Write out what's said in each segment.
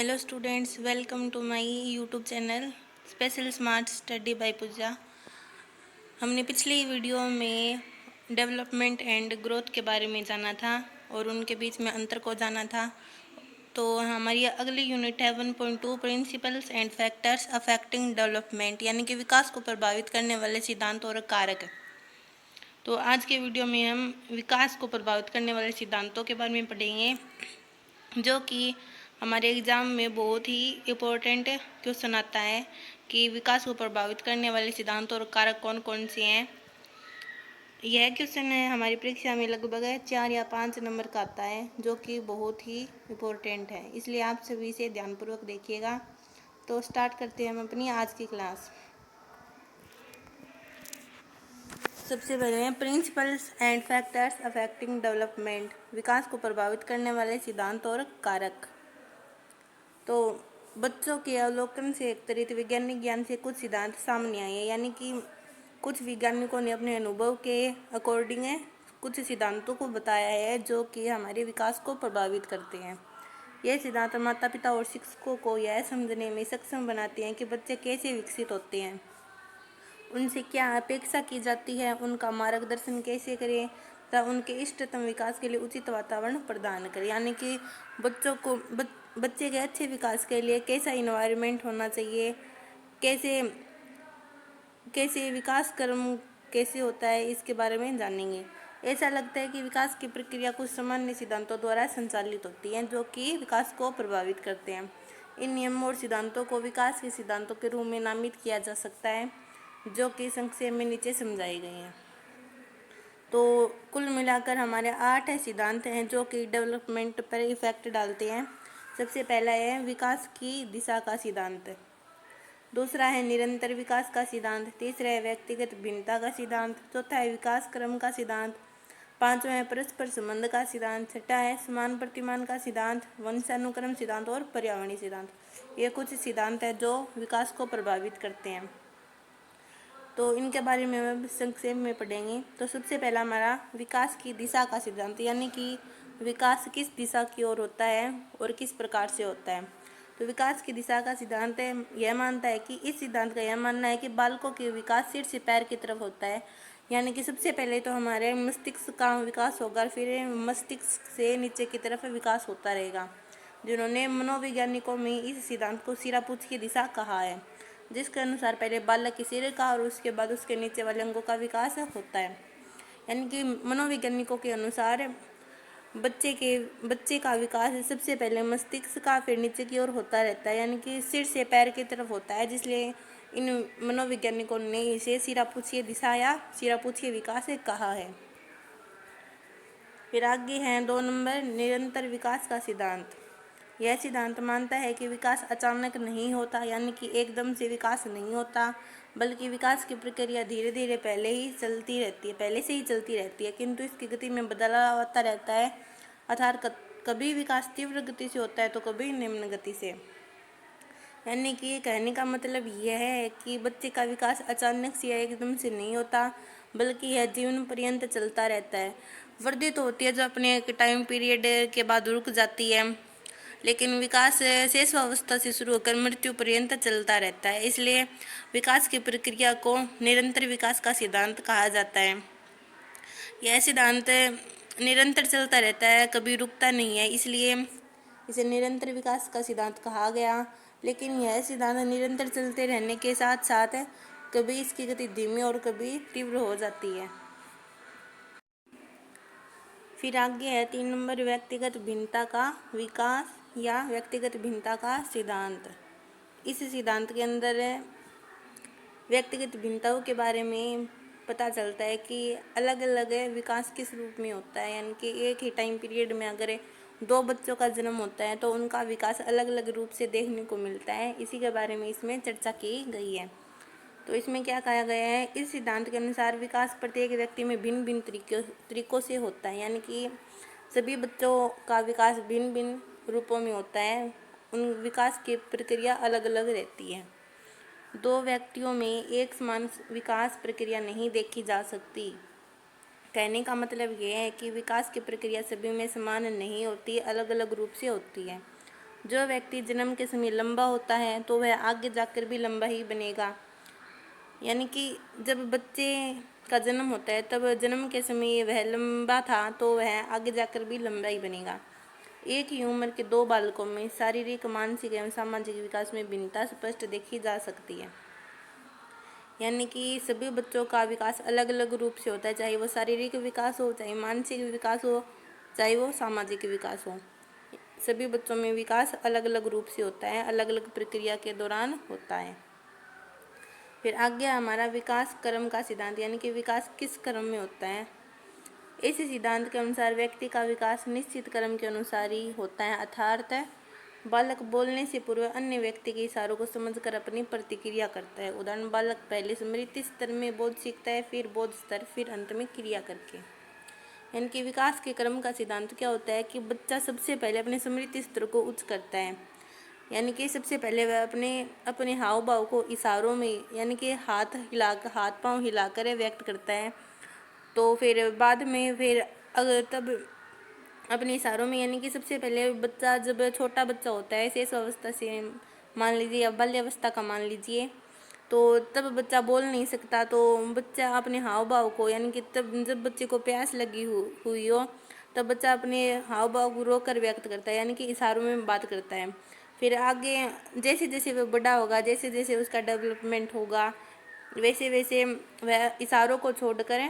Hello students, welcome to my YouTube channel special smart study by Pooja. हमने पिछली video में development and growth के बारे में जाना था और उनके बीच में अंतर को जाना था। तो हमारी अगली यूनिट है 1.2 principles and factors affecting development, यानी कि विकास को प्रभावित करने वाले सिद्धांत और कारक। तो आज के वीडियो में हम विकास को प्रभावित करने वाले सिद्धांतों के बारे में पढ़ेंगे, जो कि हमारे एग्ज़ाम में बहुत ही इम्पोर्टेंट क्वेश्चन आता है कि विकास को प्रभावित करने वाले सिद्धांत और कारक कौन कौन से हैं। यह क्वेश्चन है हमारी परीक्षा में लगभग 4 या 5 नंबर का आता है, जो कि बहुत ही इम्पोर्टेंट है, इसलिए आप सभी इसे ध्यानपूर्वक देखिएगा। तो स्टार्ट करते हैं हम अपनी आज की क्लास। सबसे पहले principles and factors affecting development, विकास को प्रभावित करने वाले सिद्धांत और कारक। तो बच्चों के अवलोकन से एक त्वरित वैज्ञानिक ज्ञान से कुछ सिद्धांत सामने आए हैं, यानी कि कुछ वैज्ञानिकों ने अपने अनुभव के अकॉर्डिंग कुछ सिद्धांतों को बताया है जो कि हमारे विकास को प्रभावित करते हैं। यह सिद्धांत माता पिता और शिक्षकों को यह समझने में सक्षम बनाते हैं कि बच्चे कैसे विकसित होते हैं, उनसे क्या अपेक्षा की जाती है, उनका मार्गदर्शन कैसे करें तथा उनके इष्टतम विकास के लिए उचित वातावरण प्रदान करें। यानी कि बच्चों को बच्चे के अच्छे विकास के लिए कैसा इन्वायरमेंट होना चाहिए, कैसे कैसे विकास क्रम कैसे होता है, इसके बारे में जानेंगे। ऐसा लगता है कि विकास की प्रक्रिया कुछ सामान्य सिद्धांतों द्वारा संचालित होती है जो कि विकास को प्रभावित करते हैं। इन नियमों और सिद्धांतों को विकास के सिद्धांतों के रूप में नामित किया जा सकता है, जो कि संक्षेप में नीचे समझाए गए हैं। तो कुल मिलाकर हमारे 8 सिद्धांत हैं जो कि डेवलपमेंट पर इफेक्ट डालते हैं। सबसे पहला है विकास की दिशा का सिद्धांत, दूसरा है निरंतर विकास का सिद्धांत, तीसरा है व्यक्तिगत भिन्नता का सिद्धांत, चौथा है विकास क्रम का सिद्धांत, पांचवा है परस्पर संबंध का सिद्धांत, छठा है समान प्रतिमान का सिद्धांत, वंशानुक्रम सिद्धांत और पर्यावरणीय सिद्धांत। ये कुछ सिद्धांत है जो विकास को प्रभावित करते हैं। तो इनके बारे में हम संक्षेप में पढ़ेंगे। तो सबसे पहला हमारा विकास की दिशा का सिद्धांत, यानी कि विकास किस दिशा की ओर होता है और किस प्रकार से होता है। तो विकास की दिशा का सिद्धांत यह मानता है कि इस सिद्धांत का यह मानना है कि बालकों के विकास सिर से पैर की तरफ होता है, यानी कि सबसे पहले तो हमारे मस्तिष्क का विकास होगा, फिर मस्तिष्क से नीचे की तरफ विकास होता रहेगा, जिन्होंने मनोवैज्ञानिकों में इस सिद्धांत को सिरापूंछ की दिशा कहा है, जिसके अनुसार पहले बालक के सिर का और उसके बाद उसके नीचे वाले अंगों का विकास होता है। यानी कि मनोवैज्ञानिकों के अनुसार बच्चे का विकास सबसे पहले मस्तिष्क का, फिर नीचे की ओर होता रहता है, यानी कि सिर से पैर की तरफ होता है, जिसलिए इन मनोवैज्ञानिकों ने इसे सिरापूंछीय दिशा या सिरापूंछीय विकास कहा है। फिर आगे है 2 नंबर निरंतर विकास का सिद्धांत। यह सिद्धांत मानता है कि विकास अचानक नहीं होता, यानी कि एकदम से विकास नहीं होता, बल्कि विकास की प्रक्रिया धीरे धीरे पहले से ही चलती रहती है, किंतु इसकी गति में बदलाव आता रहता है। अर्थात कभी विकास तीव्र गति से होता है तो कभी निम्न गति से। यानी कि कहने का मतलब यह है कि बच्चे का विकास अचानक से या एकदम से नहीं होता, बल्कि यह जीवन पर्यंत चलता रहता है। वृद्धि तो होती है जो अपने एक टाइम पीरियड के बाद रुक जाती है, लेकिन विकास शैशवावस्था से शुरू होकर मृत्यु पर्यंत चलता रहता है, इसलिए विकास की प्रक्रिया को निरंतर विकास का सिद्धांत कहा जाता है। यह सिद्धांत निरंतर चलता रहता है, कभी रुकता नहीं है, इसलिए इसे निरंतर विकास का सिद्धांत कहा गया। लेकिन यह सिद्धांत निरंतर चलते रहने के साथ साथ कभी इसकी गति धीमी और कभी तीव्र हो जाती है। फिर आगे है 3 नंबर व्यक्तिगत भिन्नता का विकास या व्यक्तिगत भिन्नता का सिद्धांत। इस सिद्धांत के अंदर व्यक्तिगत भिन्नताओं के बारे में पता चलता है कि अलग अलग विकास किस रूप में होता है, यानी कि एक ही टाइम पीरियड में अगर 2 बच्चों का जन्म होता है तो उनका विकास अलग अलग रूप से देखने को मिलता है। इसी के बारे में इसमें चर्चा की गई है। तो इसमें क्या कहा गया है, इस सिद्धांत के अनुसार विकास प्रत्येक व्यक्ति में भिन्न भिन्न तरीकों से होता है, यानी कि सभी बच्चों का विकास भिन्न भिन्न रूपों में होता है, उन विकास की प्रक्रिया अलग अलग रहती है। 2 व्यक्तियों में एक समान विकास प्रक्रिया नहीं देखी जा सकती। कहने का मतलब यह है कि विकास की प्रक्रिया सभी में समान नहीं होती, अलग अलग रूप से होती है। जो व्यक्ति जन्म के समय लंबा होता है तो वह आगे जाकर भी लंबा ही बनेगा। यानी कि जब बच्चे का जन्म होता है तब जन्म के समय वह लंबा था तो वह आगे जाकर भी लंबा ही बनेगा। एक ही उम्र के दो बालकों में शारीरिक, मानसिक एवं सामाजिक विकास में भिन्नता स्पष्ट देखी जा सकती है। यानी कि सभी बच्चों का विकास अलग अलग रूप से होता है, चाहे वो शारीरिक विकास हो, चाहे मानसिक विकास हो, चाहे वो सामाजिक विकास हो। सभी बच्चों में विकास अलग अलग रूप से होता है, अलग अलग प्रक्रिया के दौरान होता है। फिर आगे हमारा विकास क्रम का सिद्धांत, यानी कि विकास किस क्रम में होता है। इस सिद्धांत के अनुसार व्यक्ति का विकास निश्चित क्रम के अनुसार ही होता है, अर्थात बालक बोलने से पूर्व अन्य व्यक्ति के इशारों को समझकर अपनी प्रतिक्रिया करता है। उदाहरण, बालक पहले स्मृति स्तर में बोध सीखता है, फिर बोध स्तर, फिर अंत में क्रिया करके। यानी कि विकास के क्रम का सिद्धांत क्या होता है कि बच्चा सबसे पहले अपने स्मृति स्तर को उच्च करता है। यानी कि सबसे पहले वह अपने हाव भाव को इशारों में, यानी कि हाथ पांव हिलाकर व्यक्त करता है। तो फिर बाद में अगर तब अपने इशारों में, यानी कि सबसे पहले बच्चा जब छोटा बच्चा होता है, शेष अवस्था से मान लीजिए या बाल्यावस्था का मान लीजिए, तो तब बच्चा बोल नहीं सकता। तो बच्चा अपने हाव भाव को, यानी कि तब जब बच्चे को प्यास लगी हुई हो तब बच्चा अपने हाव भाव को रोक कर व्यक्त करता है, यानी कि इशारों में बात करता है। फिर आगे जैसे जैसे वह बड़ा होगा, जैसे जैसे उसका डेवलपमेंट होगा, वैसे वैसे वह इशारों को छोड़कर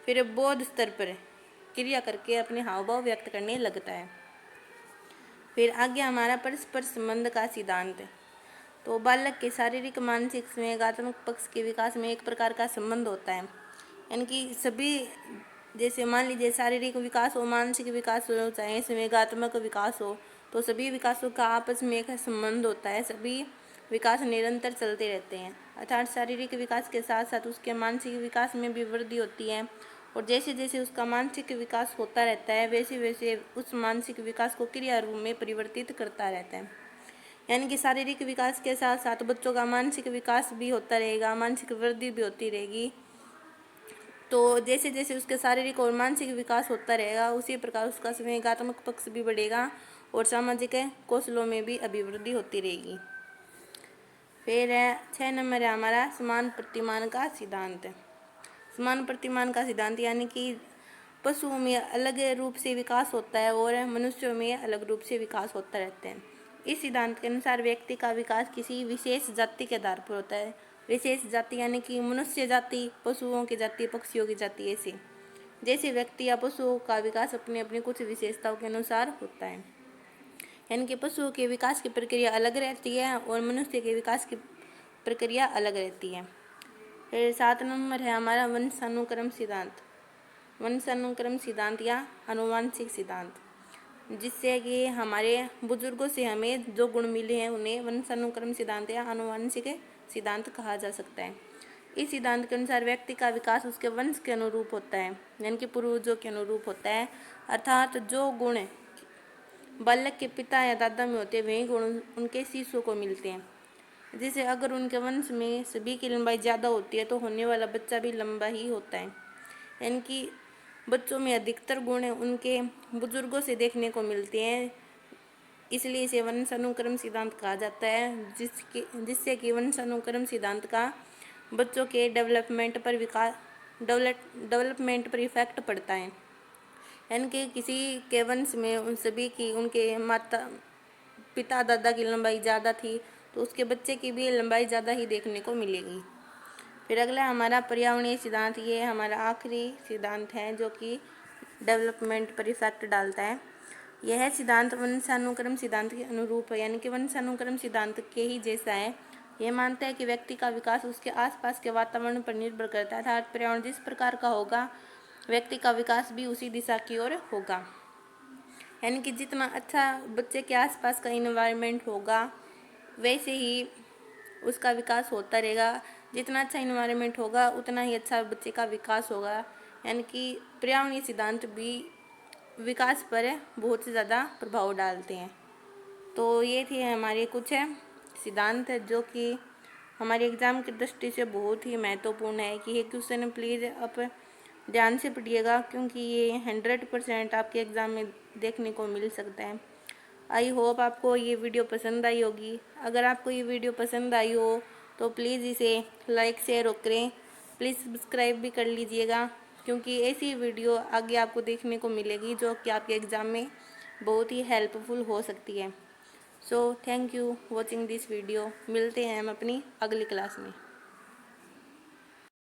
फिर बोध स्तर पर क्रिया करके अपने हाव भाव व्यक्त करने लगता है। फिर आगे हमारा परस्पर संबंध का सिद्धांत है। तो बालक के शारीरिक, मानसिक, संवेगात्मक पक्ष के विकास में एक प्रकार का संबंध होता है। यानी कि सभी, जैसे मान लीजिए शारीरिक विकास हो, मानसिक विकास हो, चाहे संवेगात्मक विकास हो, तो सभी विकासों का आपस में एक संबंध होता है। सभी विकास निरंतर चलते रहते हैं, अर्थात शारीरिक विकास के साथ साथ उसके मानसिक विकास में भी वृद्धि होती है। और जैसे जैसे उसका मानसिक विकास होता रहता है वैसे वैसे उस मानसिक विकास को क्रिया रूप में परिवर्तित करता रहता है। यानी कि शारीरिक विकास के साथ साथ बच्चों का मानसिक विकास भी होता रहेगा, मानसिक वृद्धि भी होती रहेगी। तो जैसे जैसे उसके शारीरिक और मानसिक विकास होता रहेगा उसी प्रकार उसका संवेगात्मक पक्ष भी बढ़ेगा और सामाजिक कौशलों में भी अभिवृद्धि होती रहेगी। फिर 6 नंबर है हमारा समान प्रतिमान का सिद्धांत। समान प्रतिमान का सिद्धांत, यानी कि पशुओं में अलग रूप से विकास होता है और मनुष्यों में अलग रूप से विकास होता रहता है। इस सिद्धांत के अनुसार व्यक्ति का विकास किसी विशेष जाति के आधार पर होता है। विशेष जाति यानी कि मनुष्य जाति, पशुओं की जाति, पक्षियों की जाति, ऐसे जैसे व्यक्ति या पशुओं का विकास अपने अपने कुछ विशेषताओं के अनुसार होता है। यानी कि पशुओं के विकास की प्रक्रिया अलग रहती है और मनुष्य के विकास की प्रक्रिया अलग रहती है। फिर 7 नंबर है हमारा वंशानुक्रम सिद्धांत। वंशानुक्रम सिद्धांत या आनुवांशिक सिद्धांत, जिससे कि हमारे बुजुर्गों से हमें जो गुण मिले हैं उन्हें वंशानुक्रम सिद्धांत या आनुवांशिक सिद्धांत कहा जा सकता है। इस सिद्धांत के अनुसार व्यक्ति का विकास उसके वंश के अनुरूप होता है, यानी कि पूर्वजों के अनुरूप होता है। अर्थात जो गुण बालक के पिता या दादा में होते हैं वही गुण उनके शिशुओं को मिलते हैं। जैसे अगर उनके वंश में सभी की लंबाई ज़्यादा होती है तो होने वाला बच्चा भी लंबा ही होता है। यानी कि बच्चों में अधिकतर गुण उनके बुजुर्गों से देखने को मिलते हैं, इसलिए इसे वंशानुक्रम सिद्धांत कहा जाता है। जिससे कि वंशानुक्रम सिद्धांत का बच्चों के डेवलपमेंट पर इफेक्ट पड़ता है। यानी कि किसी के वंश में उन सभी की, उनके माता पिता दादा की लंबाई ज़्यादा थी तो उसके बच्चे की भी लंबाई ज़्यादा ही देखने को मिलेगी। फिर अगला हमारा पर्यावरणीय सिद्धांत, ये हमारा आखिरी सिद्धांत है जो कि डेवलपमेंट पर इफेक्ट डालता है। यह सिद्धांत वंशानुक्रम सिद्धांत के अनुरूप है, यानी कि वंशानुक्रम सिद्धांत के ही जैसा है। यह मानता है कि व्यक्ति का विकास उसके आसपास के वातावरण पर निर्भर करता है, अर्थात पर्यावरण जिस प्रकार का होगा व्यक्ति का विकास भी उसी दिशा की ओर होगा। यानी कि जितना अच्छा बच्चे के आसपास का इन्वायरमेंट होगा वैसे ही उसका विकास होता रहेगा। जितना अच्छा इन्वायरमेंट होगा उतना ही अच्छा बच्चे का विकास होगा। यानी कि पर्यावरणीय सिद्धांत भी विकास पर बहुत से ज़्यादा प्रभाव डालते हैं। तो ये थे हमारे कुछ सिद्धांत जो कि हमारे एग्ज़ाम की दृष्टि से बहुत ही महत्वपूर्ण है कि ये क्वेश्चन प्लीज़ आप ध्यान से पढ़िएगा, क्योंकि ये 100% आपके एग्ज़ाम में देखने को मिल सकता है। आई होप आपको ये वीडियो पसंद आई होगी। अगर आपको ये वीडियो पसंद आई हो तो प्लीज़ इसे लाइक शेयर और करें। प्लीज़ सब्सक्राइब भी कर लीजिएगा, क्योंकि ऐसी वीडियो आगे आपको देखने को मिलेगी जो कि आपके एग्ज़ाम में बहुत ही हेल्पफुल हो सकती है। So thank you watching this video. मिलते हैं हम अपनी अगली क्लास में।